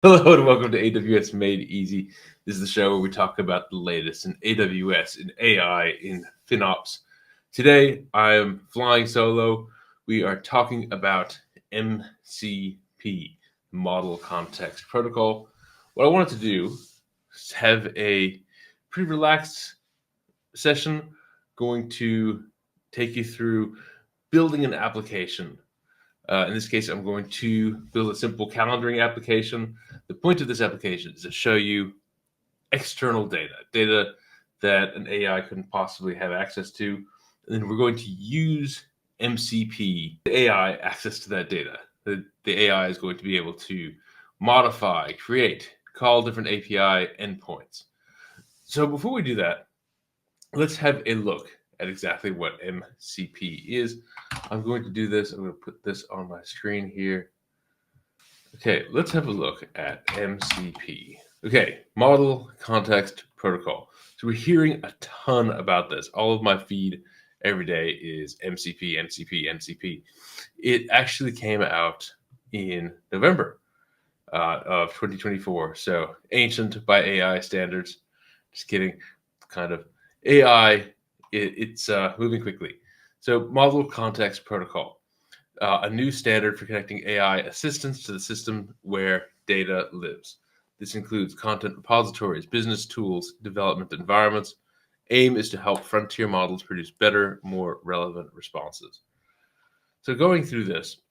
Hello and welcome to AWS Made Easy. This is the show where we talk about the latest in AWS, in AI, in FinOps. Today, I am flying solo. We are talking about MCP, Model Context Protocol. What I wanted to do is have a pretty relaxed session, going to take you through building an application. In this case, I'm going to build a simple calendaring application. The point of this application is to show you external data that an AI couldn't possibly have access to. And then we're going to use MCP, the AI, access to that data. The AI is going to be able to modify, create, call different API endpoints. So before we do that, let's have a look at exactly what MCP is. I'm going to do this. I'm going to put this on my screen here. Okay, let's have a look at MCP. Okay, Model Context Protocol. So we're hearing a ton about this. All of my feed every day is MCP, MCP, MCP. It actually came out in November of 2024. So ancient by AI standards. Just kidding. Kind of AI, it's moving quickly. So Model Context Protocol. A new standard for connecting AI assistants to the system where data lives. This includes content repositories, business tools, development environments. Aim is to help frontier models produce better, more relevant responses. So going through this,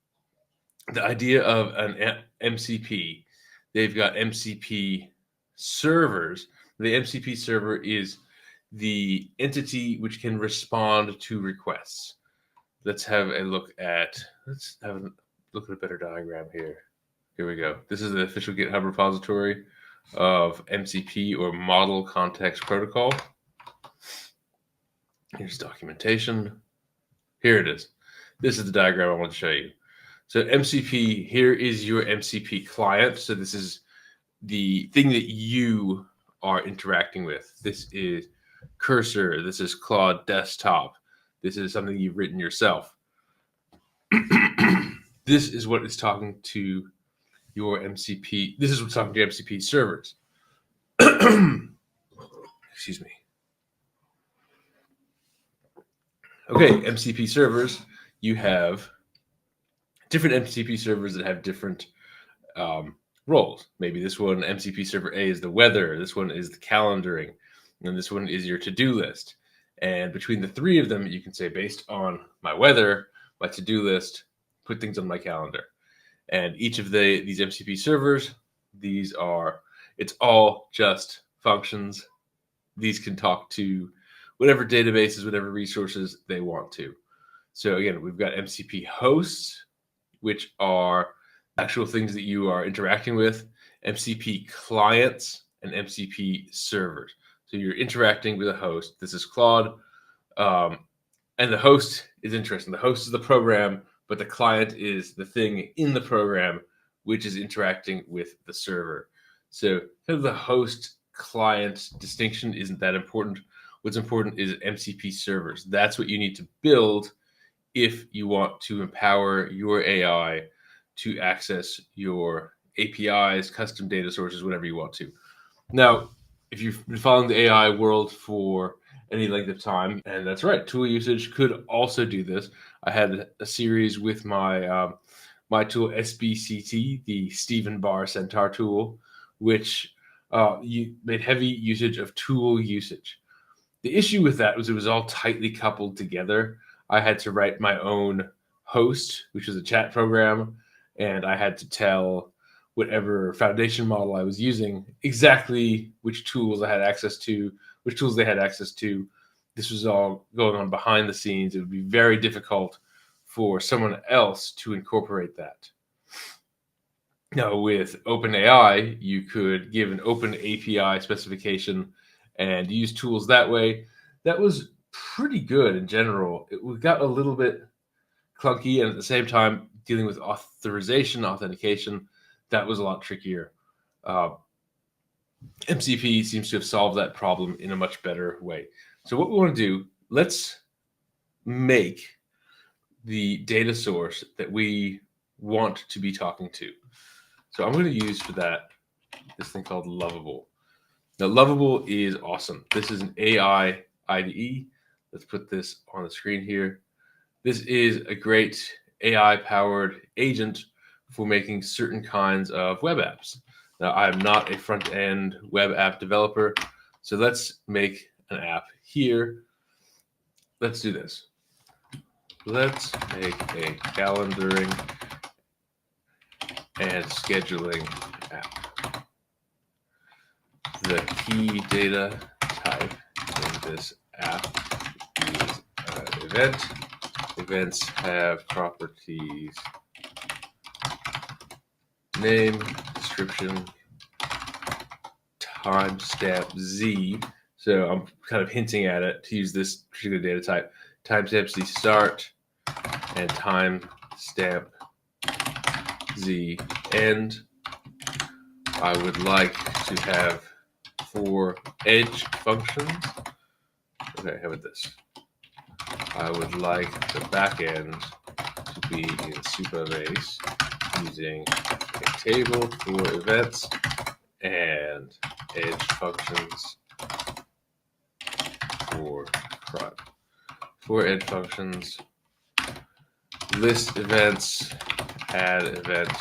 the idea of an MCP, they've got MCP servers. The MCP server is the entity which can respond to requests. Let's have a look at a better diagram here. Here we go. This is the official GitHub repository of MCP, or Model Context Protocol. Here's documentation. Here it is. This is the diagram I want to show you. So MCP, here is your MCP client. So this is the thing that you are interacting with. This is Cursor. This is Claude Desktop. This is something you've written yourself. This is what is talking to your MCP. This is what's talking to your MCP servers. Excuse me. Okay, MCP servers. You have different MCP servers that have different roles. Maybe this one, MCP server A, is the weather. This one is the calendaring. And this one is your to-do list. And between the three of them, you can say, based on my weather, my to-do list, put things on my calendar. And each of these MCP servers, it's all just functions. These can talk to whatever databases, whatever resources they want to. So again, we've got MCP hosts, which are actual things that you are interacting with, MCP clients, and MCP servers. So you're interacting with a host. This is Claude. And the host is interesting. The host is the program, but the client is the thing in the program which is interacting with the server. So kind of the host-client distinction isn't that important. What's important is MCP servers. That's what you need to build if you want to empower your AI to access your APIs, custom data sources, whatever you want to. Now, if you've been following the AI world for any length of time, and that's right, tool usage could also do this. I had a series with my my tool SBCT, the Stephen Barr Centaur tool, which made heavy usage of tool usage. The issue with that was it was all tightly coupled together. I had to write my own host, which was a chat program, and I had to tell whatever foundation model I was using exactly which tools I had access to, which tools they had access to. This was all going on behind the scenes. It would be very difficult for someone else to incorporate that. Now, with OpenAI, you could give an open API specification and use tools that way. That was pretty good in general. It got a little bit clunky, and at the same time, dealing with authentication, that was a lot trickier. MCP seems to have solved that problem in a much better way. So what we want to do, let's make the data source that we want to be talking to. So I'm going to use for that this thing called Lovable. Now, Lovable is awesome. This is an AI IDE. Let's put this on the screen here. This is a great AI-powered agent for making certain kinds of web apps. Now, I'm not a front-end web app developer, so let's make an app here. Let's do this. Let's make a calendaring and scheduling app. The key data type in this app is an event. Events have properties name, description, timestamp Z. So I'm kind of hinting at it to use this particular data type. Timestamp Z start and timestamp Z end. I would like to have 4 edge functions. Okay, how about this? I would like the backend to be in Supabase using a table for events and edge functions for front. 4 edge functions, list events, add event,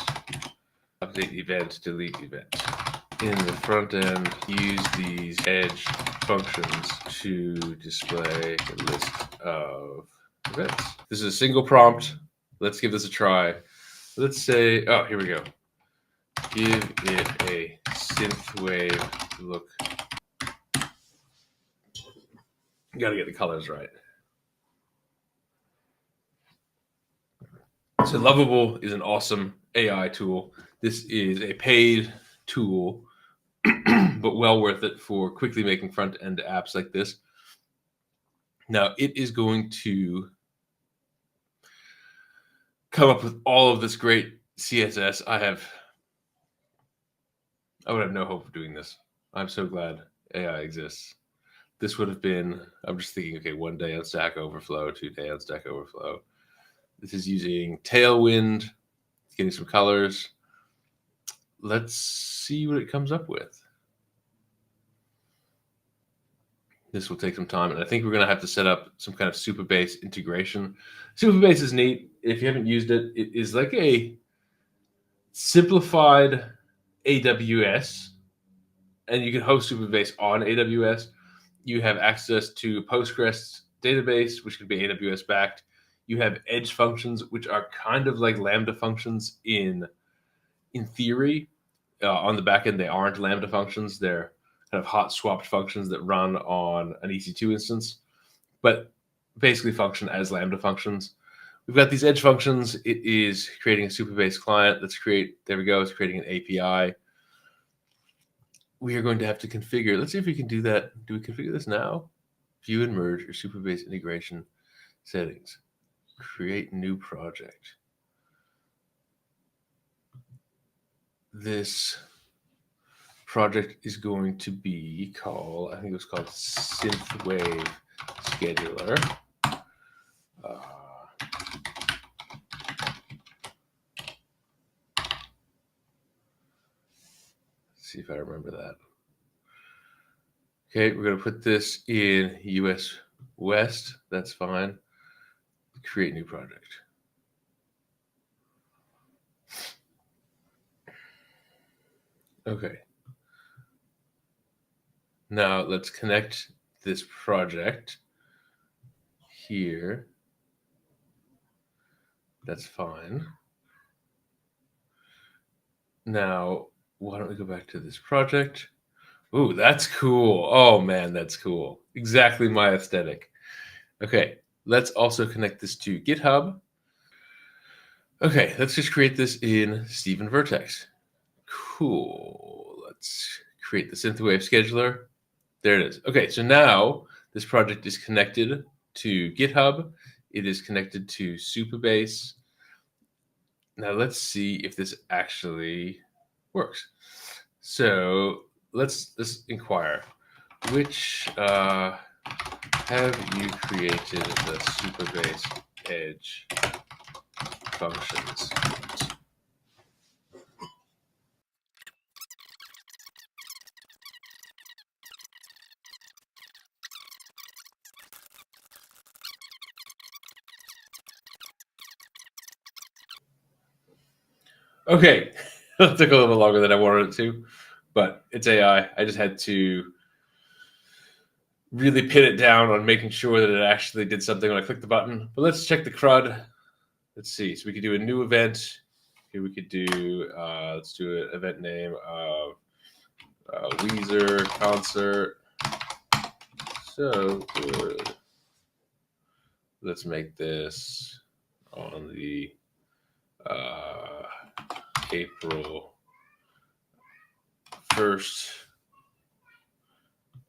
update event, delete event. In the front end, use these edge functions to display a list of events. This is a single prompt. Let's give this a try. Let's say, oh, here we go. Give it a synthwave look. You gotta get the colors right. So Lovable is an awesome AI tool. This is a paid tool, but well worth it for quickly making front-end apps like this. Now, it is going to come up with all of this great CSS. I would have no hope of doing this. I'm so glad AI exists. This would have been, I'm just thinking, okay, 1 day on Stack Overflow, 2 day on Stack Overflow. This is using Tailwind, getting some colors. Let's see what it comes up with. This will take some time, and I think we're going to have to set up some kind of Supabase integration. Supabase is neat. If you haven't used it, it is like a simplified AWS, and you can host Supabase on AWS. You have access to Postgres database, which can be AWS backed. You have edge functions, which are kind of like Lambda functions in theory. On the back end, they aren't Lambda functions. They're kind of hot swapped functions that run on an EC2 instance, but basically function as Lambda functions. We've got these edge functions. It is creating a Supabase client. There we go. It's creating an API. We are going to have to configure. Let's see if we can do that. Do we configure this now? View and merge your Supabase integration settings. Create new project. This project is going to be called, I think it was called Synthwave Scheduler. Let's see if I remember that. Okay, we're going to put this in US West. That's fine. Create new project. Okay. Now let's connect this project here. That's fine. Now, why don't we go back to this project? Ooh, that's cool. Oh man, that's cool. Exactly my aesthetic. Okay, let's also connect this to GitHub. Okay, let's just create this in Steven Vertex. Cool. Let's create the Synthwave scheduler. There it is. Okay, so now this project is connected to GitHub. It is connected to Supabase. Now let's see if this actually works. So let's inquire. Which have you created the Supabase edge functions? Okay, it took a little longer than I wanted it to, but it's AI. I just had to really pin it down on making sure that it actually did something when I clicked the button. But let's check the CRUD. Let's see. So we could do a new event. Here we could do, let's do an event name of Weezer concert. So good. Let's make this on the April 1st.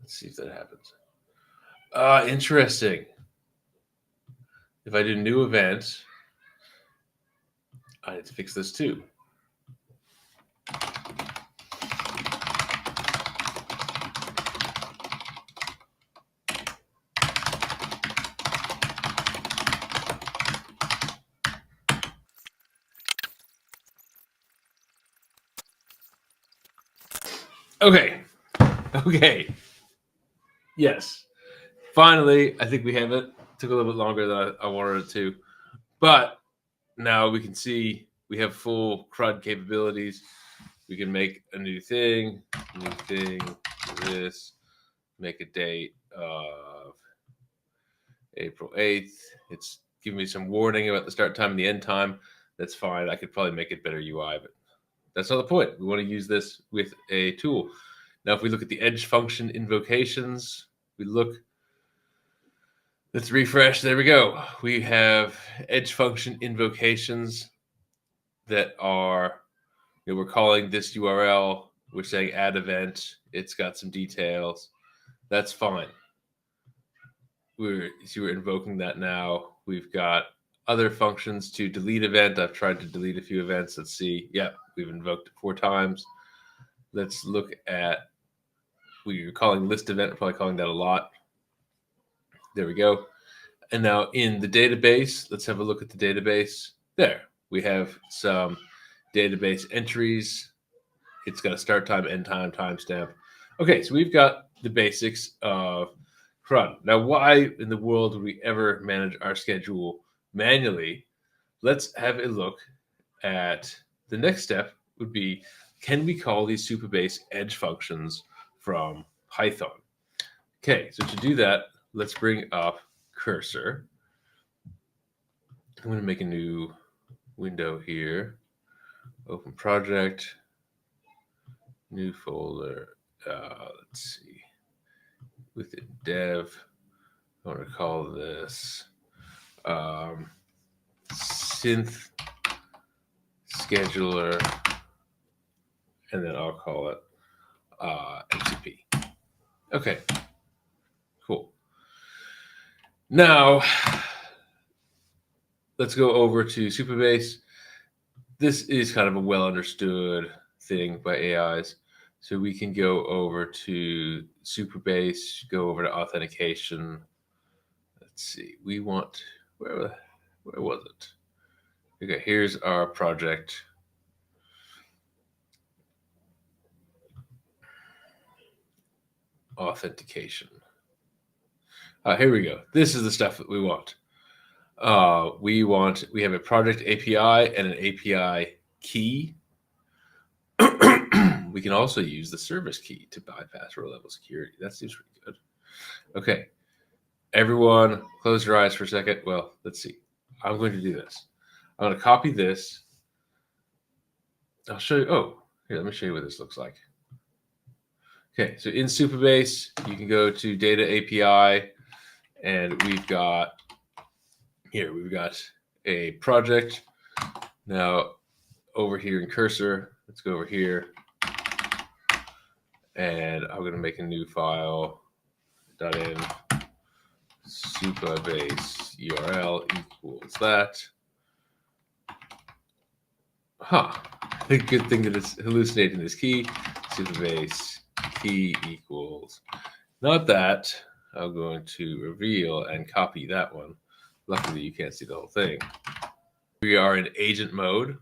Let's see if that happens. Interesting. If I do new event, I need to fix this too. Okay. Yes. Finally, I think we have it. Took a little bit longer than I wanted it to. But now we can see we have full CRUD capabilities. We can make a new thing, this, make a date of April 8th. It's giving me some warning about the start time and the end time. That's fine. I could probably make it better UI, but that's not the point. We want to use this with a tool. Now, if we look at the edge function invocations, we look, let's refresh. There we go. We have edge function invocations that are, we're calling this URL. We're saying add event. It's got some details. That's fine. We're invoking that now. We've got other functions to delete event. I've tried to delete a few events. Let's see. Yeah, we've invoked it 4 times. Let's look at, we're calling list event. We're probably calling that a lot. There we go. And now in the database, let's have a look at the database. There, we have some database entries. It's got a start time, end time, timestamp. Okay, so we've got the basics of CRUD. Now, why in the world would we ever manage our schedule manually? Let's have a look at the next step would be, can we call these Supabase edge functions from Python? Okay, so to do that, let's bring up Cursor. I'm going to make a new window here. Open project, new folder. Let's see. Within dev, I want to call this synth scheduler, and then I'll call it MCP. Okay, cool. Now, let's go over to Supabase. This is kind of a well understood thing by AIs. So we can go over to Supabase, go over to authentication. Let's see, we want, where was it? Okay, here's our project. Authentication. Here we go. This is the stuff that we want. We have a project API and an API key. We can also use the service key to bypass row level security. That seems pretty good. Okay, everyone close your eyes for a second. Well, let's see. I'm going to do this. I'm going to copy this. I'll show you. Oh, here, let me show you what this looks like. Okay, so in Supabase, you can go to Data API, and we've got a project. Now, over here in Cursor, let's go over here, and I'm going to make a new file, .in Supabase URL equals that. The good thing that it's hallucinating this key, Supabase key equals not that. I'm going to reveal and copy that one. Luckily, you can't see the whole thing. We are in agent mode.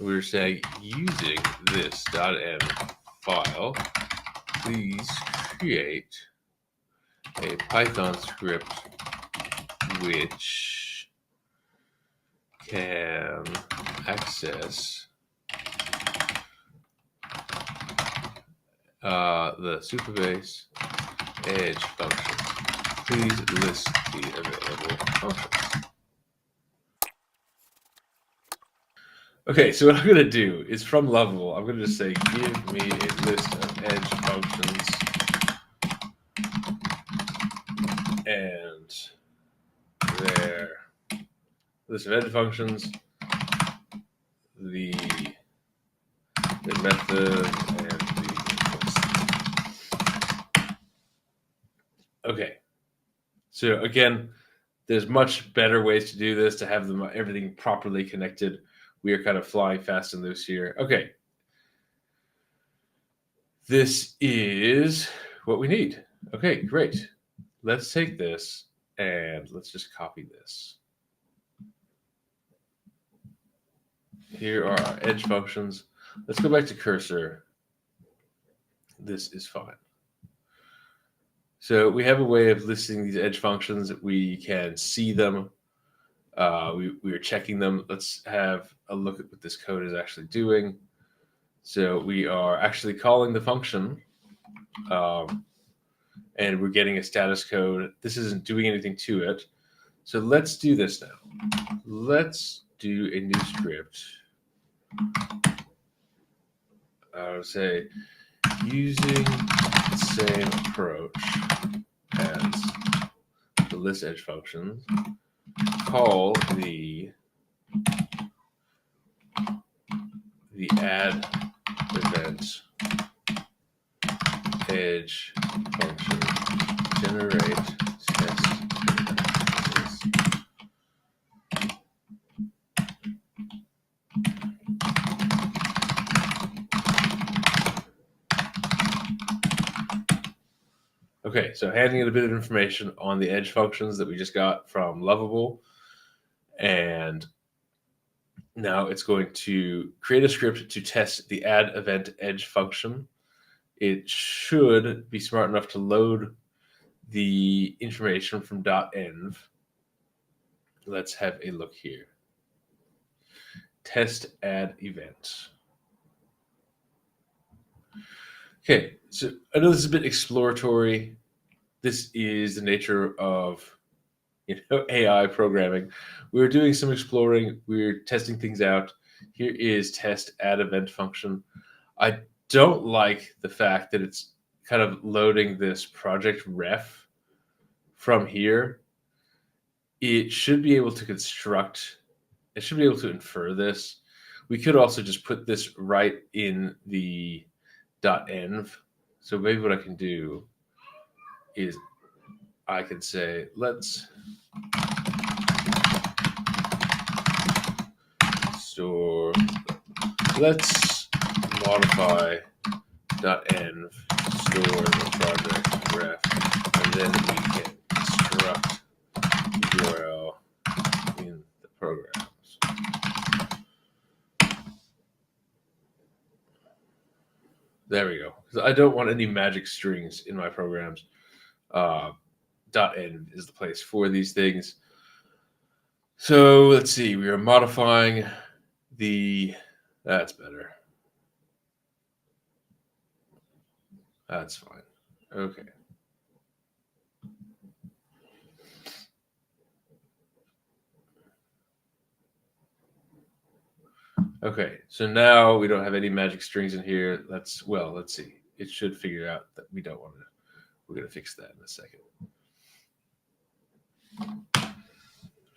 We're saying using this .m file, please create a Python script which can access the Supabase edge function. Please list the available functions. Okay, so what I'm going to do is from Lovable, I'm going to just say, give me a list of edge functions. And their list of edge functions, the method, and the inputs. Okay. So again, there's much better ways to do this, to have them everything properly connected. We are kind of flying fast and loose here. Okay. This is what we need. Okay, great. Let's take this and let's just copy this. Here are our edge functions. Let's go back to cursor. This is fine. So we have a way of listing these edge functions. We can see them. We are checking them. Let's have a look at what this code is actually doing. So we are actually calling the function, and we're getting a status code. This isn't doing anything to it. So let's do this now. Let's do a new script. I would say using the same approach as the list edge functions, call the add event edge function generate test images. Okay, so handing it a bit of information on the edge functions that we just got from Lovable. And now it's going to create a script to test the add event edge function. It should be smart enough to load the information from .env. Let's have a look here. Test add event. Okay, so I know this is a bit exploratory. This is the nature of AI programming. We're doing some exploring. We're testing things out. Here is test add event function. I don't like the fact that it's kind of loading this project ref from here. It should be able to construct, it should be able to infer this. We could also just put this right in the .env. So maybe what I can do is I can say, let's modify .env, store the project ref, and then we can construct the URL in the programs. There we go. Because I don't want any magic strings in my programs. .env is the place for these things. So let's see. We are modifying the. That's better. That's fine. Okay. Okay, so now we don't have any magic strings in here. Let's see. It should figure out that we don't want to. We're going to fix that in a second.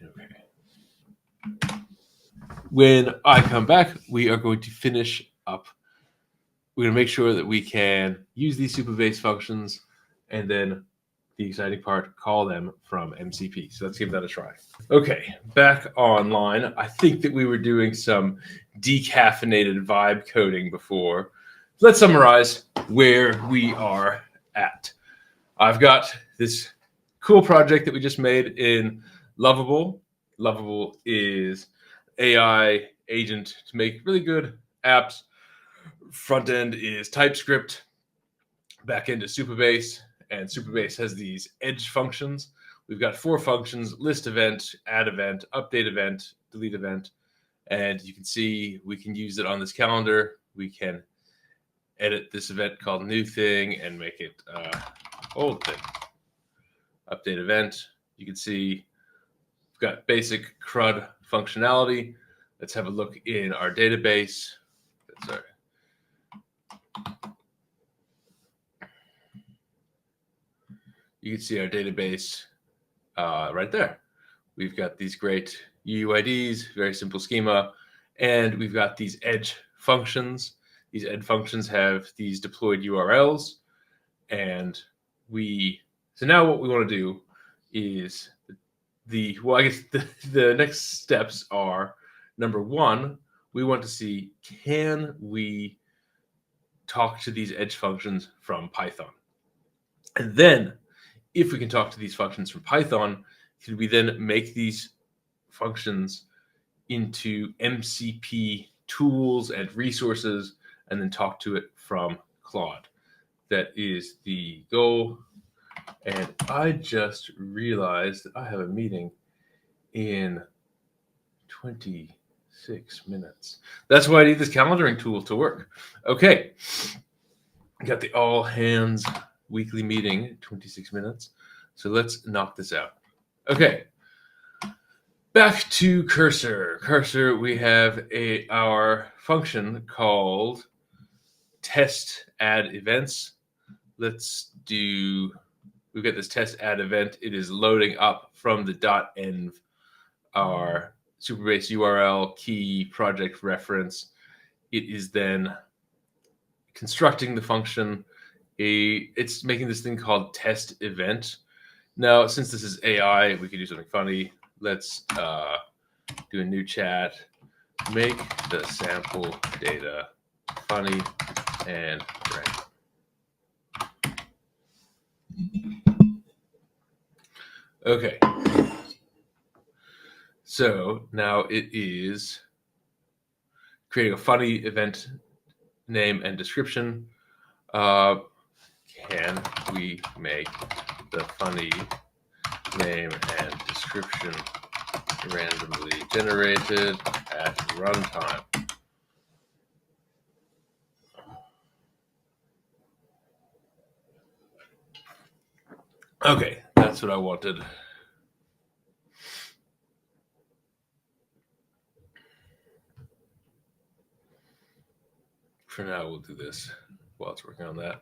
Okay. When I come back, we are going to finish up. We're going to make sure that we can use these Supabase functions, and then the exciting part, call them from MCP. So let's give that a try. Okay, back online. I think that we were doing some decaffeinated vibe coding before. Let's summarize where we are at. I've got this cool project that we just made in Lovable. Lovable is AI agent to make really good apps. Front end is TypeScript. Back end is Supabase. And Supabase has these edge functions. We've got 4 functions: list event, add event, update event, delete event. And you can see we can use it on this calendar. We can edit this event called new thing and make it old thing. Update event. You can see we've got basic CRUD functionality. Let's have a look in our database. Sorry. You can see our database right there. We've got these great UUIDs, very simple schema, and we've got these edge functions. These edge functions have these deployed URLs, and so now what we want to do is I guess the next steps are, number one, we want to see, can we talk to these edge functions from Python? And then if we can talk to these functions from Python, can we then make these functions into MCP tools and resources and then talk to it from Claude? That is the goal. And I just realized that I have a meeting in 26 minutes. That's why I need this calendaring tool to work. Okay. Got the all hands weekly meeting, 26 minutes. So let's knock this out. Okay. Back to cursor. Cursor, we have our function called test add events. We've got this test add event. It is loading up from the .env our Superbase URL, key, project reference. It is then constructing the function. It's making this thing called test event. Now, since this is AI, we could do something funny. Let's do a new chat. Make the sample data funny and random. Okay. So now it is creating a funny event name and description. Can we make the funny name and description randomly generated at runtime? Okay, that's what I wanted. For now, we'll do this while it's working on that.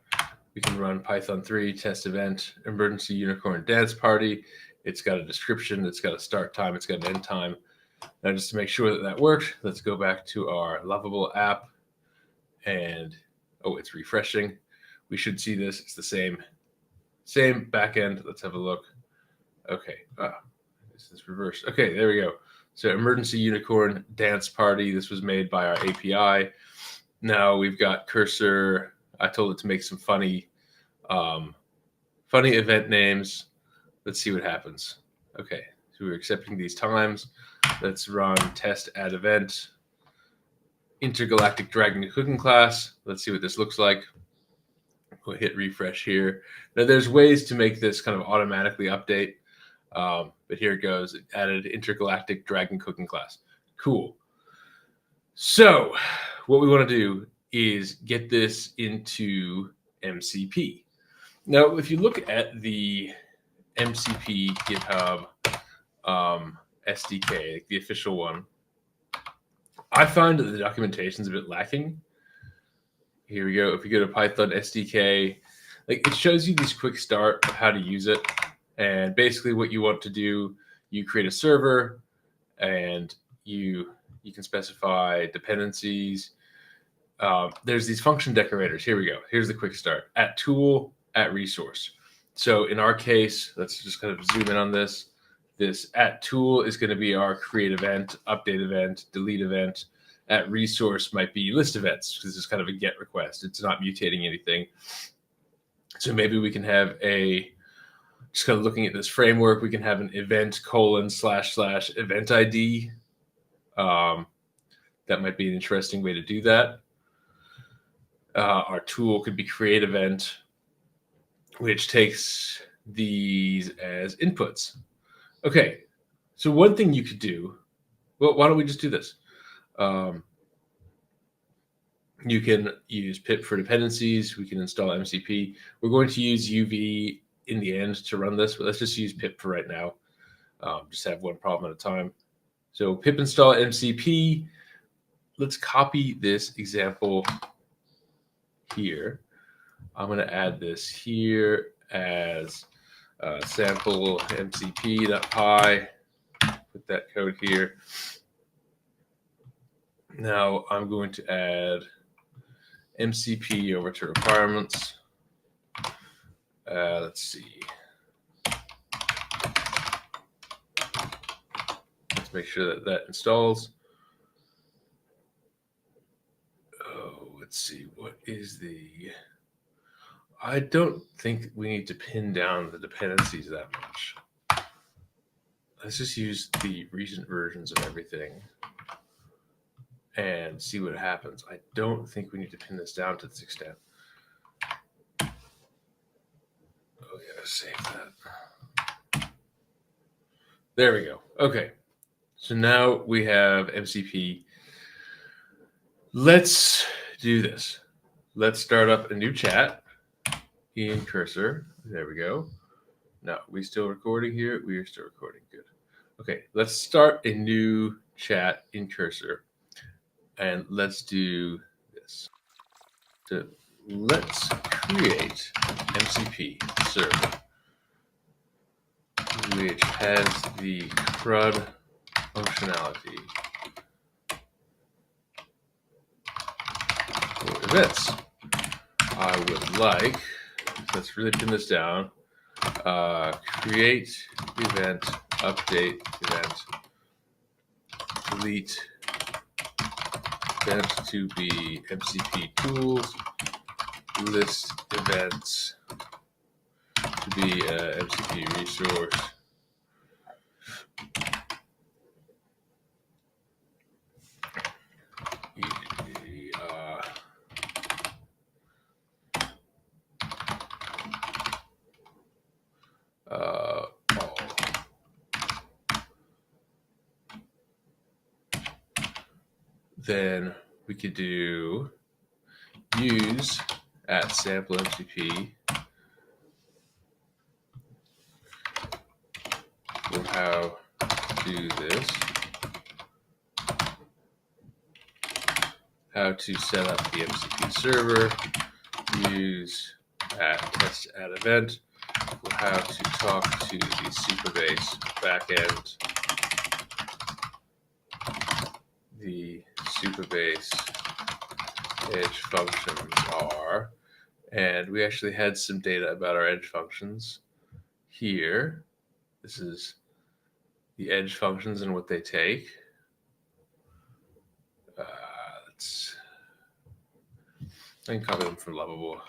We can run Python 3 test event, emergency unicorn dance party. It's got a description. It's got a start time. It's got an end time. Now, just to make sure that worked, let's go back to our Lovable app. And, it's refreshing. We should see this. It's the same backend. Let's have a look. Okay. This is reversed. Okay, there we go. So emergency unicorn dance party. This was made by our API. Now we've got cursor. I told it to make some funny event names. Let's see what happens. Okay, so we're accepting these times. Let's run test add event. Intergalactic Dragon Cooking class. Let's see what this looks like. We'll hit refresh here. Now there's ways to make this kind of automatically update. But here it goes. It added intergalactic dragon cooking class. Cool. So what we want to do is get this into MCP. Now, if you look at the MCP GitHub SDK, the official one, I find that the documentation is a bit lacking. Here we go. If you go to Python SDK, it shows you this quick start of how to use it. And basically what you want to do, you create a server and you can specify dependencies. There's these function decorators. Here we go. Here's the quick start. At tool, at resource. So in our case, let's just kind of zoom in on this. This at tool is going to be our create event, update event, delete event. At resource might be list events, because this is kind of a get request. It's not mutating anything. So maybe we can have just kind of looking at this framework, we can have an event : / event ID. That might be an interesting way to do that. Our tool could be create event, which takes these as inputs. Okay, so one thing you could do, well, why don't we just do this? You can use pip for dependencies. We can install MCP. We're going to use UV in the end to run this, but let's just use pip for right now. Just have one problem at a time. So pip install MCP. Let's copy this example here. I'm going to add this here as sample mcp.py. Put that code here. Now I'm going to add MCP over to requirements. Let's see. Let's make sure that that installs. Oh, let's see. What is the... I don't think we need to pin down the dependencies that much. Let's just use the recent versions of everything and see what happens. I don't think we need to pin this down to this extent. Oh yeah, save that. There we go. Okay. So now we have MCP. Let's do this. Let's start up a new chat in Cursor. There we go. Now, we still recording here? We are still recording. Good. Okay, let's start a new chat in Cursor. And let's do this. So let's create MCP server, which has the CRUD functionality for events. I would like, let's really pin this down, create event, update event, delete event to be MCP tools, list events to be MCP resource. Then we could do use at sample MCP. We'll how to do this. How to set up the MCP server. Use at test at event. We'll how to talk to the Supabase backend. The Supabase edge functions are, and we actually had some data about our edge functions here. This is the edge functions and what they take. I can copy them from Lovable.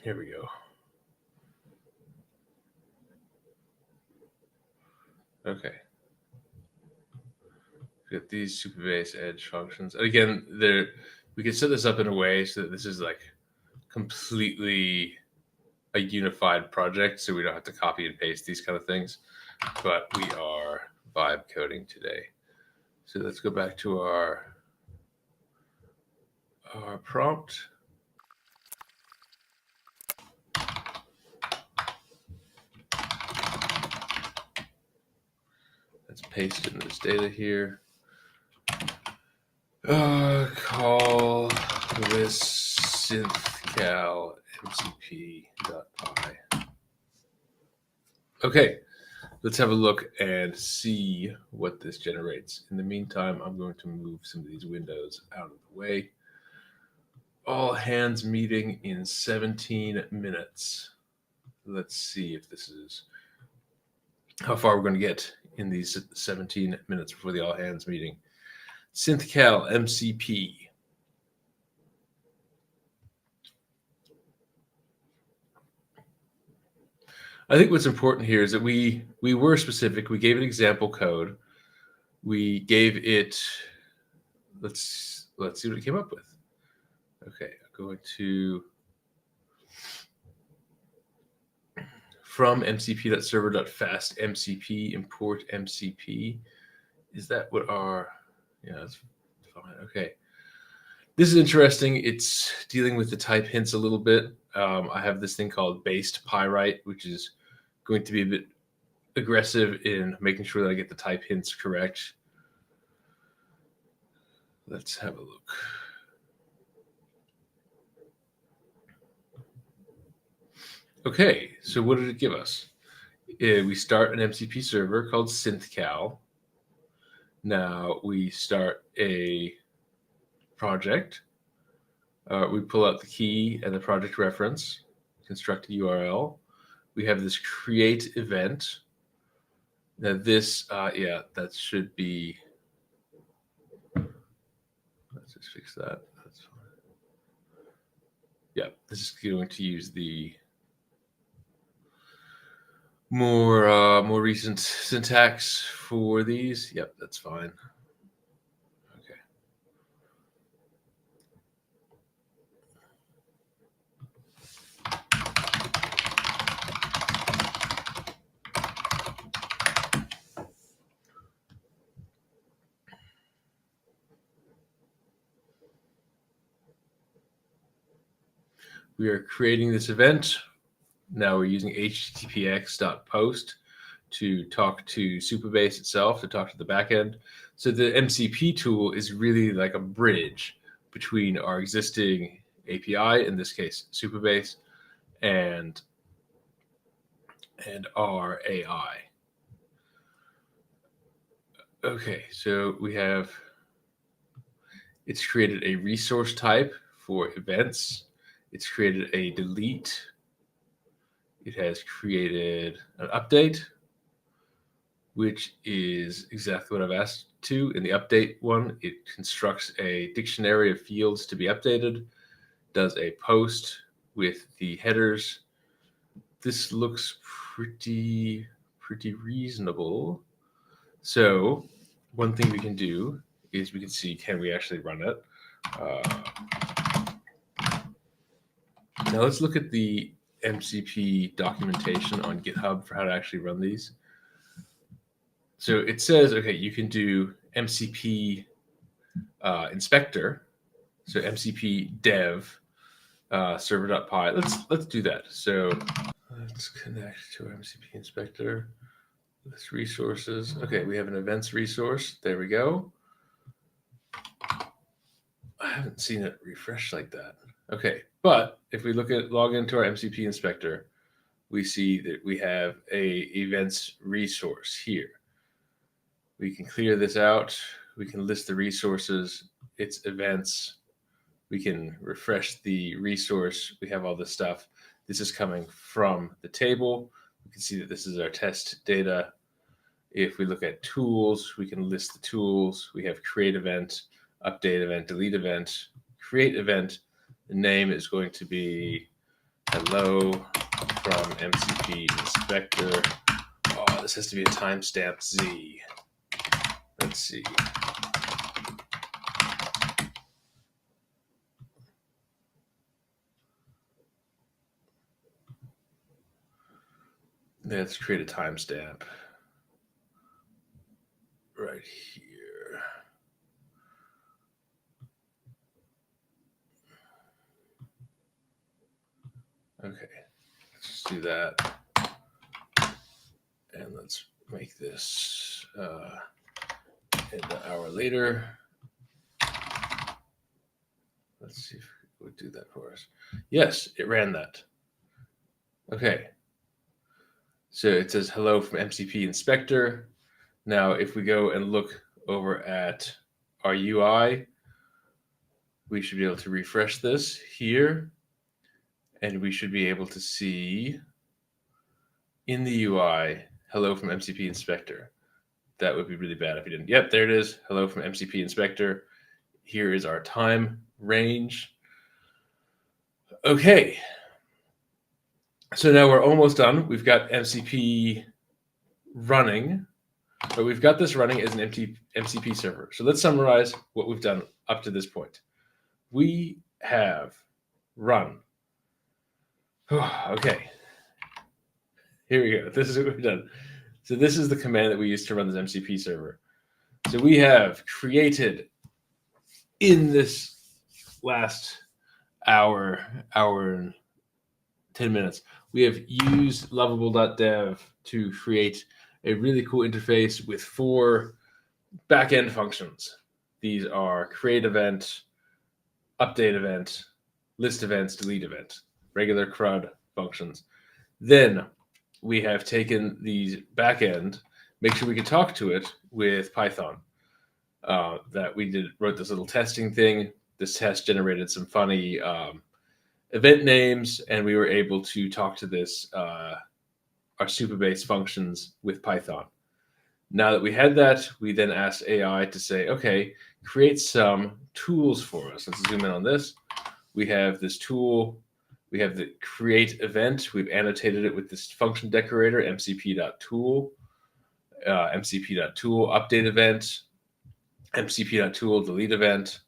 Here we go. Okay. We got these Supabase edge functions. And again, we can set this up in a way so that this is like completely a unified project, so we don't have to copy and paste these kind of things. But we are vibe coding today. So let's go back to our prompt. Let's paste in this data here. Call this synthcal mcp.py. Okay, let's have a look and see what this generates. In the meantime, I'm going to move some of these windows out of the way. All hands meeting in 17 minutes. Let's see if this is how far we're going to get in these 17 minutes before the all hands meeting. Synthcal MCP. I think what's important here is that we were specific. We gave it example code. We gave it, let's see what it came up with. Okay, I'm going to from mcp.server.fastmcp import MCP. Is that what our, yeah, that's fine. Okay. This is interesting. It's dealing with the type hints a little bit. I have this thing called based pyrite, which is going to be a bit aggressive in making sure that I get the type hints correct. Let's have a look. Okay, so what did it give us? We start an MCP server called synthcal. Now we start a project. We pull out the key and the project reference, construct a URL. We have this create event. Now this, that should be, let's just fix that. That's fine. Yeah, this is going to use the more recent syntax for these. Yep, that's fine. Okay. We are creating this event. Now we're using httpx.post to talk to Supabase itself, to talk to the backend. So the MCP tool is really like a bridge between our existing API, in this case Supabase, and our AI. Okay, so it's created a resource type for events. It's created a delete. It has created an update, which is exactly what I've asked to. In the update one, it constructs a dictionary of fields to be updated, does a post with the headers. This looks pretty reasonable. So one thing we can do is we can see, can we actually run it? Now let's look at the MCP documentation on GitHub for how to actually run these. So it says, okay, you can do MCP inspector. So MCP dev server.py. Let's do that. So let's connect to our MCP inspector. List resources. Okay, we have an events resource. There we go. I haven't seen it refresh like that. Okay, but if we log into our MCP inspector, we see that we have a events resource here. We can clear this out. We can list the resources, its events. We can refresh the resource. We have all this stuff. This is coming from the table. We can see that this is our test data. If we look at tools, we can list the tools. We have create event, update event, delete event, create event. The name is going to be hello from MCP inspector. Oh, this has to be a timestamp Z. Let's see. Let's create a timestamp right here. Okay, let's just do that. And let's make this an hour later. Let's see if it would do that for us. Yes, it ran that. Okay. So it says hello from MCP inspector. Now, if we go and look over at our UI, we should be able to refresh this here. And we should be able to see in the UI, hello from MCP inspector. That would be really bad if you didn't. Yep, there it is. Hello from MCP inspector. Here is our time range. Okay. So now we're almost done. We've got MCP running, but we've got this running as an empty MCP server. So let's summarize what we've done up to this point. We have run. Okay. Here we go. This is what we've done. So this is the command that we use to run this MCP server. So we have created in this last hour and 10 minutes, we have used lovable.dev to create a really cool interface with 4 backend functions. These are create event, update event, list events, delete event, regular CRUD functions. Then we have taken these backend, make sure we can talk to it with Python. That we wrote this little testing thing. This test generated some funny event names, and we were able to talk to this our Supabase functions with Python. Now that we had that, we then asked AI to say, okay, create some tools for us. Let's zoom in on this. We have this tool. We have the create event. We've annotated it with this function decorator, mcp.tool, mcp.tool update event, mcp.tool delete event,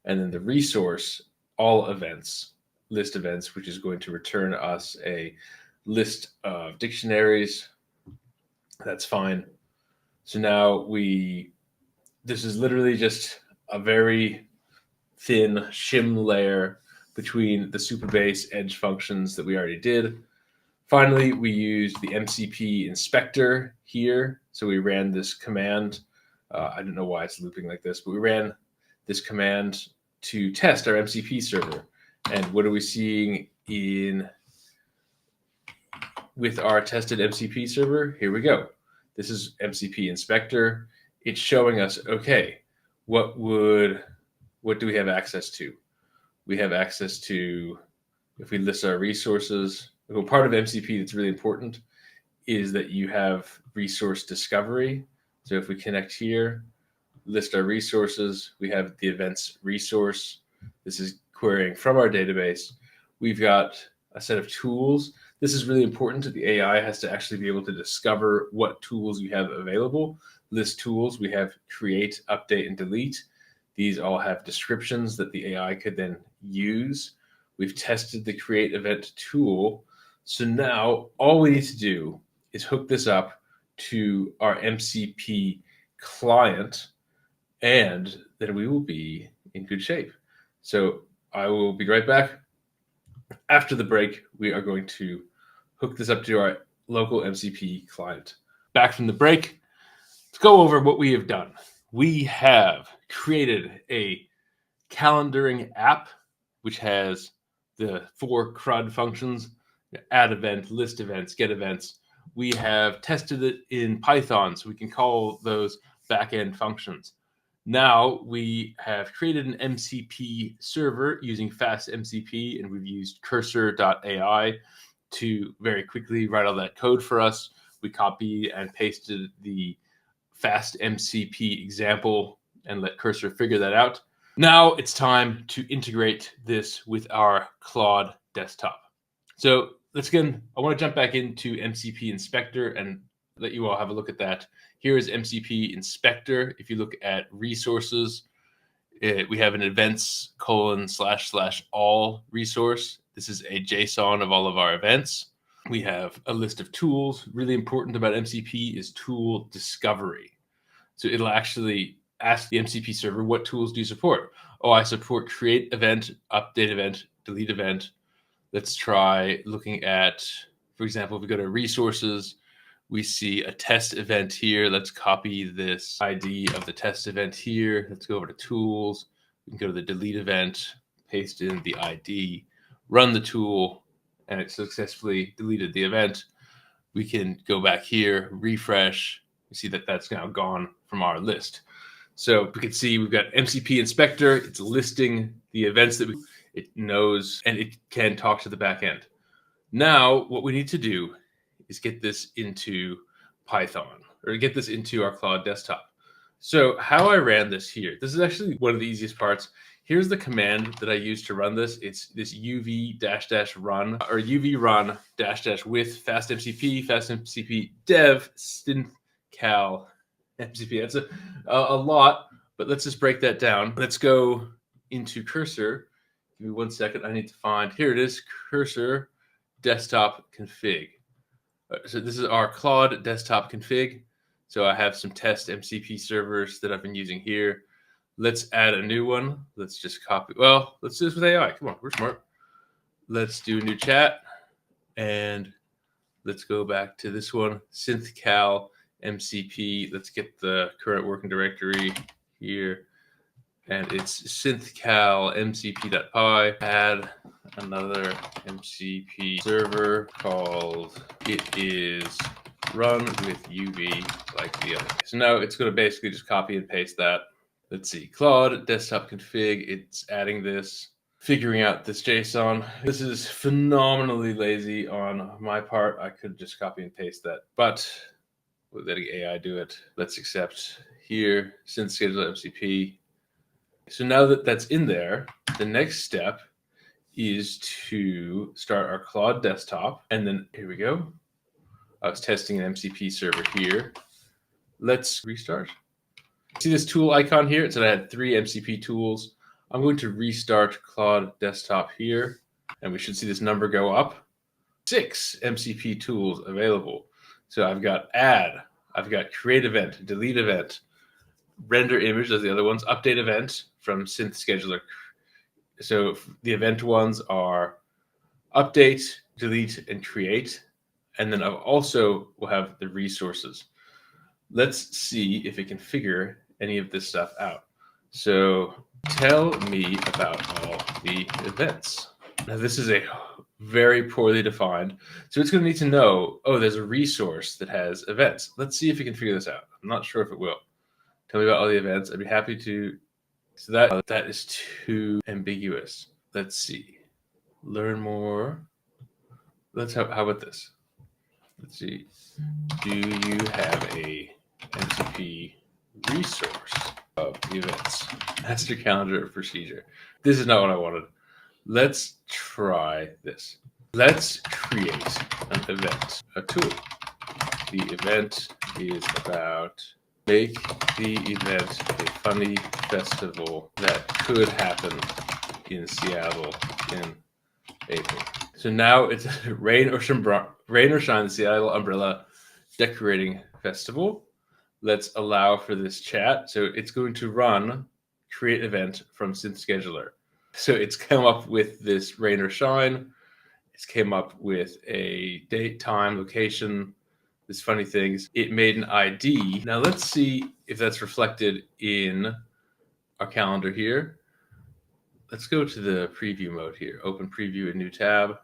and then the resource all events, list events, which is going to return us a list of dictionaries. That's fine. So now this is literally just a very thin shim layer between the Supabase edge functions that we already did. Finally, we used the MCP inspector here. So we ran this command. I don't know why it's looping like this, but we ran this command to test our MCP server. And what are we seeing with our tested MCP server? Here we go. This is MCP inspector. It's showing us, okay, what do we have access to? We have access to, if we list our resources, well, part of MCP that's really important is that you have resource discovery. So if we connect here, list our resources, we have the events resource. This is querying from our database. We've got a set of tools. This is really important. The AI has to actually be able to discover what tools you have available. List tools, we have create, update, and delete. These all have descriptions that the AI could then use. We've tested the create event tool. So now all we need to do is hook this up to our MCP client, and then we will be in good shape. So I will be right back. After the break, we are going to hook this up to our local MCP client. Back from the break, let's go over what we have done. We have created a calendaring app, which has the 4 CRUD functions, add event, list events, get events. We have tested it in Python, so we can call those backend functions. Now we have created an MCP server using fast MCP, and we've used cursor.ai to very quickly write all that code for us. We copied and pasted the fast MCP example and let Cursor figure that out. Now it's time to integrate this with our Claude desktop. So I want to jump back into MCP Inspector and let you all have a look at that. Here is MCP Inspector. If you look at resources, we have an events : / all resource. This is a JSON of all of our events. We have a list of tools. Really important about MCP is tool discovery. So it'll actually ask the MCP server, what tools do you support? Oh, I support create event, update event, delete event. Let's try looking at, for example, if we go to resources, we see a test event here. Let's copy this ID of the test event here. Let's go over to tools. We can go to the delete event, paste in the ID, run the tool, and it successfully deleted the event. We can go back here, refresh. You see that that's now gone from our list. So we can see we've got MCP Inspector. It's listing the events that it knows, and it can talk to the back end. Now, what we need to do is get this into Python, or get this into our Claude desktop. So how I ran this here, this is actually one of the easiest parts. Here's the command that I used to run this. It's this uv-run, or uv-run -- with fastmcp dev synthcal MCP. That's a lot, but let's just break that down. Let's go into Cursor. Give me 1 second. I need to find, here it is, Cursor desktop config. So this is our Claude desktop config. So I have some test MCP servers that I've been using here. Let's add a new one. Let's just copy. Well, let's do this with AI. Come on, we're smart. Let's do a new chat. And let's go back to this one, synthcal MCP. Let's get the current working directory here. And it's synthcal mcp.py. Add another MCP server called it is run with UV like the other. So now it's going to basically just copy and paste that. Let's see, Claude desktop config. It's adding this, figuring out this JSON. This is phenomenally lazy on my part. I could just copy and paste that, but we're letting AI do it. Let's accept here, synth schedule MCP. So now that that's in there, the next step is to start our Claude desktop. And then here we go. I was testing an MCP server here. Let's restart. See this tool icon here? It said I had 3 MCP tools. I'm going to restart Claude desktop here, and we should see this number go up. 6 MCP tools available. So I've got add, I've got create event, delete event, render image, as the other ones, update event from synth scheduler. So the event ones are update, delete, and create. And then I've also will have the resources. Let's see if it can figure any of this stuff out. So tell me about all the events. Now this is a very poorly defined. So it's going to need to know, oh, there's a resource that has events. Let's see if it can figure this out. I'm not sure if it will. Tell me about all the events. I'd be happy to. So that is too ambiguous. Let's see. Learn more. How about this? Let's see. Do you have a MCP resource of events? Master calendar procedure. This is not what I wanted. Let's try this. Let's create an event, a tool. The event is about make the event a funny festival that could happen in Seattle in April. So now it's rain or shine, the Seattle umbrella decorating festival. Let's allow for this chat. So it's going to run create event from synth scheduler. So it's come up with this rain or shine. It's came up with a date, time, location, this funny things. It made an ID. Now let's see if that's reflected in our calendar here. Let's go to the preview mode here. Open preview, a new tab.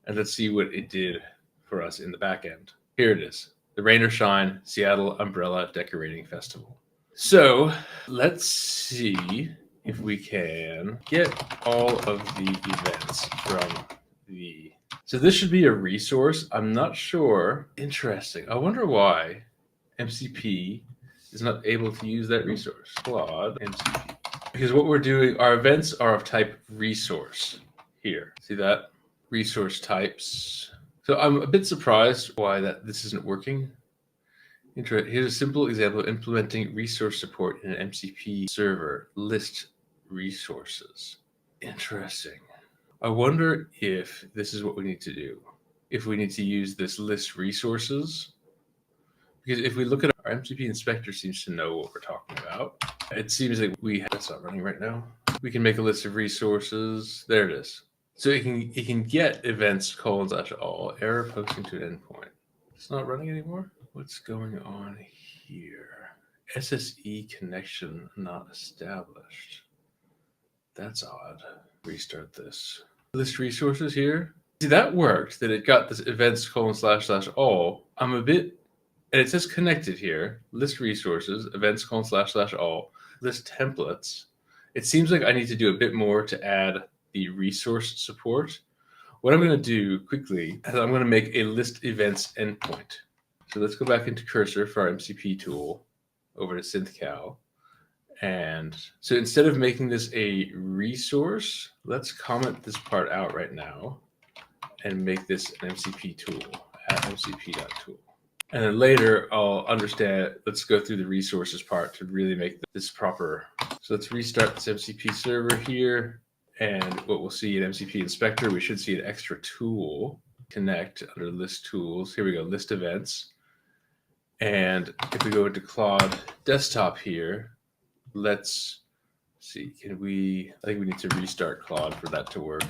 And let's see what it did for us in the back end. Here it is. The Rain or Shine Seattle Umbrella Decorating Festival. So let's see if we can get all of the events from the... So this should be a resource. I'm not sure. Interesting. I wonder why MCP is not able to use that resource. Claude MCP. Because what we're doing, our events are of type resource here. See that? Resource types. So I'm a bit surprised why this isn't working. Here's a simple example of implementing resource support in an MCP server. List resources. Interesting. I wonder if this is what we need to do. If we need to use this list resources. Because if we look at our MCP inspector seems to know what we're talking about. It seems like that's not running right now. We can make a list of resources. There it is. So it can get events : all error posting to an endpoint. It's not running anymore. What's going on here? SSE connection not established. That's odd. Restart this. List resources here. See, that worked. That it got this events : all. I'm a bit, and it says connected here. List resources, events : all. List templates. It seems like I need to do a bit more to add the resource support. What I'm going to do quickly is I'm going to make a list events endpoint. So let's go back into cursor for our MCP tool over to synthcal. And so instead of making this a resource, let's comment this part out right now and make this an MCP tool at mcp.tool. And then later I'll understand, let's go through the resources part to really make this proper. So let's restart this MCP server here. And what we'll see in MCP inspector, we should see an extra tool connect under list tools. Here we go, list events. And if we go into Claude desktop here, Let's see. I think we need to restart Claude for that to work.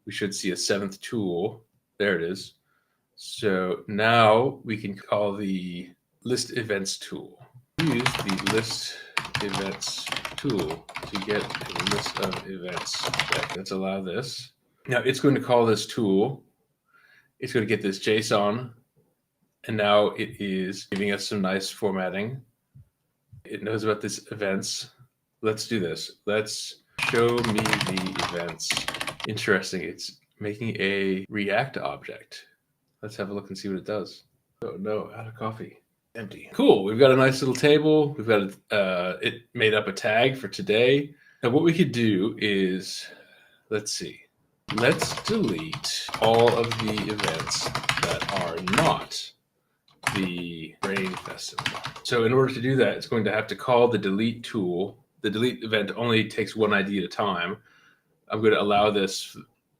We should see a 7th tool. There it is. So now we can call the list events tool. Use the list events tool to get a list of events. Okay, let's allow this. Now it's going to call this tool. It's going to get this JSON, and now it is giving us some nice formatting. It knows about this events. Let's do this. Let's show me the events. Interesting. It's making a React object. Let's have a look and see what it does. Oh no, out of coffee. Empty. Cool. We've got a nice little table. We've got it made up a tag for today. Now what we could do is, let's see. Let's delete all of the events that are not the Rain Festival. So in order to do that, it's going to have to call the delete tool. The delete event only takes one ID at a time. I'm going to allow this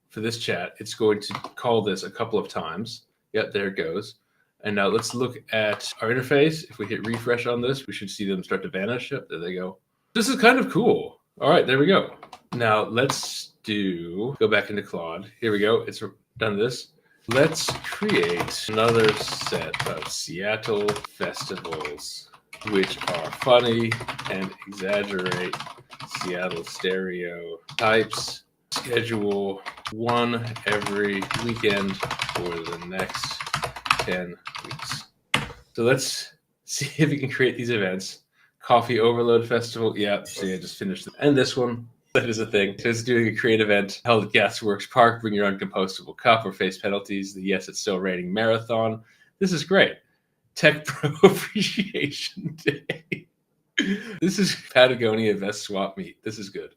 for this chat. It's going to call this a couple of times. Yep, there it goes. And now let's look at our interface. If we hit refresh on this, we should see them start to vanish. Yep, there they go. This is kind of cool. All right, there we go. Now let's go back into Claude. Here we go. It's done this. Let's create another set of Seattle festivals, which are funny and exaggerate Seattle stereotypes. Schedule one every weekend for the next 10 weeks. So let's see if we can create these events. Coffee Overload Festival. Yeah, see, I just finished it. And this one. That is a thing. So it's doing a create event held at Gasworks Park. Bring your own compostable cup or face penalties. The Yes, It's Still Raining Marathon. This is great. Tech Pro Appreciation Day. This is Patagonia Vest Swap Meet. This is good.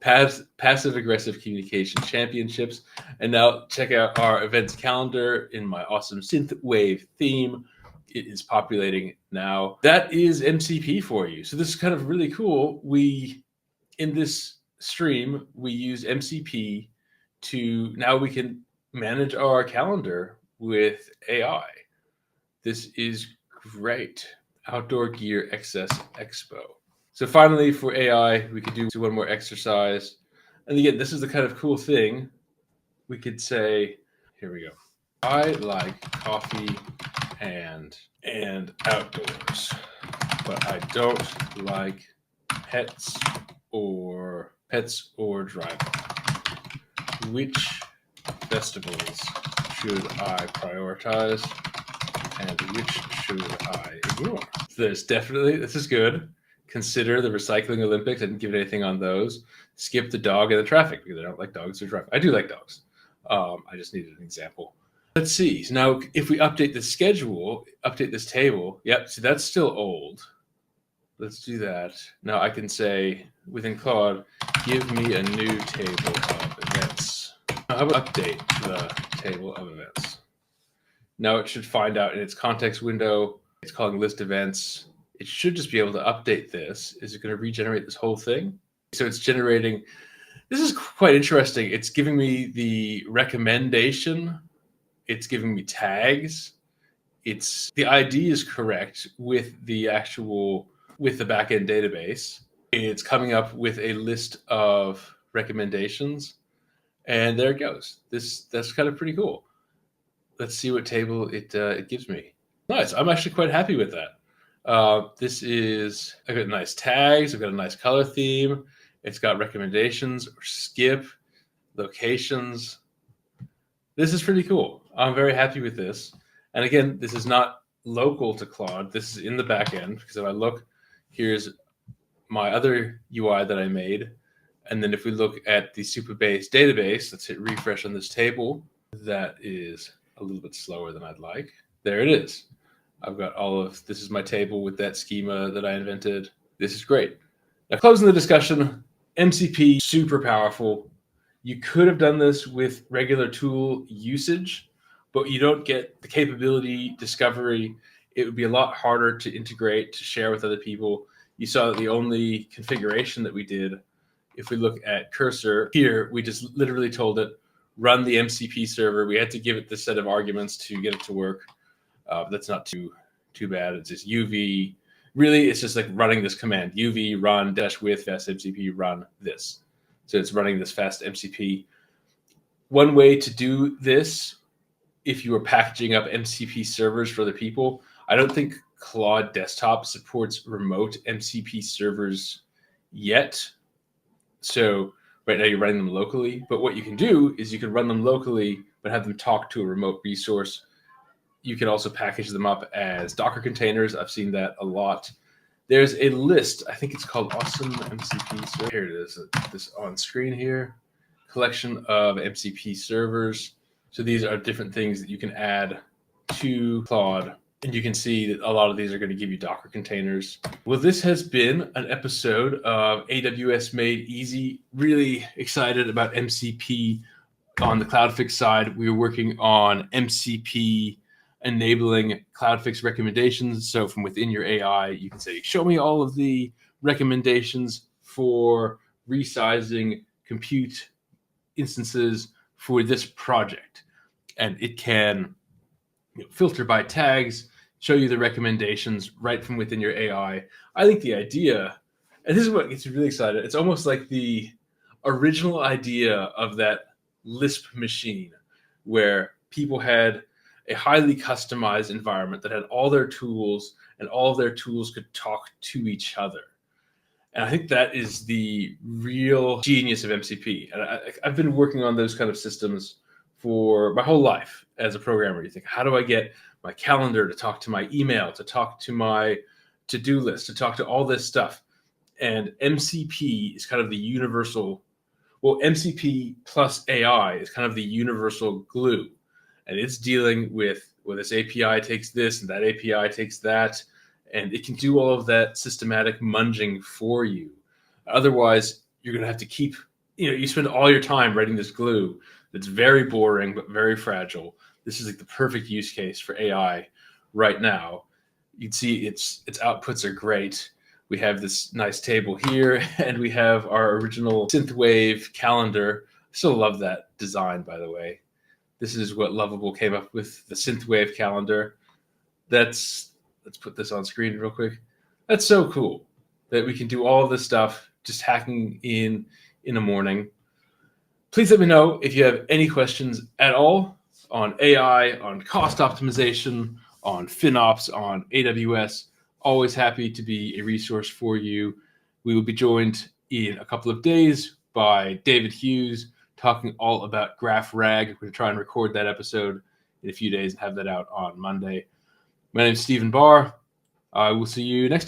Passive Aggressive Communication Championships. And now check out our events calendar in my awesome synthwave theme. It is populating now. That is MCP for you. So this is kind of really cool. In this stream, we use MCP now we can manage our calendar with AI. This is great. Outdoor Gear Excess Expo. So finally, for AI, we could do one more exercise. And again, this is the kind of cool thing. We could say, here we go. I like coffee and outdoors, but I don't like pets or driving. Which festivals should I prioritize and which should I ignore? This is good. Consider the recycling Olympics. I didn't give it anything on those. Skip the dog and the traffic because I don't like dogs or driving. I do like dogs. I just needed an example. Let's see. So now if we update the schedule, update this table. Yep, so that's still old. Let's do that. Now I can say within Claude, give me a new table of events. I will update the table of events. Now it should find out in its context window, it's calling list events. It should just be able to update this. Is it going to regenerate this whole thing? So it's generating, this is quite interesting. It's giving me the recommendation. It's giving me tags. The ID is correct with the backend database. It's coming up with a list of recommendations, and there it goes. That's kind of pretty cool. Let's see what table it gives me. Nice. I'm actually quite happy with that. I've got nice tags. I've got a nice color theme. It's got recommendations or skip locations. This is pretty cool. I'm very happy with this. And again, this is not local to Claude. This is in the back end because if I look, here's my other UI that I made. And then if we look at the Supabase database, let's hit refresh on this table. That is a little bit slower than I'd like. There it is. I've got this is my table with that schema that I invented. This is great. Now, closing the discussion, MCP, super powerful. You could have done this with regular tool usage, but you don't get the capability discovery. It would be a lot harder to integrate, to share with other people. You saw that the only configuration that we did, if we look at cursor here, we just literally told it, run the MCP server. We had to give it this set of arguments to get it to work. That's not too bad. It's just UV Really, it's just like running this command, uv run -with fast MCP run this. So it's running this fast MCP. One way to do this, if you are packaging up MCP servers for other people, I don't think Claude Desktop supports remote MCP servers yet. So right now you're running them locally, but what you can do is you can run them locally, but have them talk to a remote resource. You can also package them up as Docker containers. I've seen that a lot. There's a list, I think it's called Awesome MCP Server. Here it is, this on screen here. Collection of MCP servers. So these are different things that you can add to Claude. And you can see that a lot of these are going to give you Docker containers. Well, this has been an episode of AWS Made Easy. Really excited about MCP on the CloudFix side. We were working on MCP enabling CloudFix recommendations. So from within your AI, you can say, show me all of the recommendations for resizing compute instances for this project. And it can filter by tags, show you the recommendations right from within your AI. I think the idea, and this is what gets me really excited, it's almost like the original idea of that Lisp machine where people had a highly customized environment that had all their tools and all of their tools could talk to each other. And I think that is the real genius of MCP. And I've been working on those kind of systems for my whole life as a programmer. You think, how do I get my calendar to talk to my email, to talk to my to-do list, to talk to all this stuff? And MCP is kind of the universal, well, MCP plus AI is kind of the universal glue. And it's dealing with, well, this API takes this and that API takes that. And it can do all of that systematic munging for you. Otherwise, you're going to have to keep, you spend all your time writing this glue that's very boring, but very fragile. This is like the perfect use case for AI right now. You can see its outputs are great. We have this nice table here, and we have our original synthwave calendar. I still love that design, by the way. This is what Lovable came up with, the synthwave calendar. Let's put this on screen real quick. That's so cool that we can do all of this stuff just hacking in the morning. Please let me know if you have any questions at all on AI, on cost optimization, on FinOps, on AWS. Always happy to be a resource for you. We will be joined in a couple of days by David Hughes talking all about GraphRag. We're going to try and record that episode in a few days and have that out on Monday. My name is Stephen Barr. I will see you next time.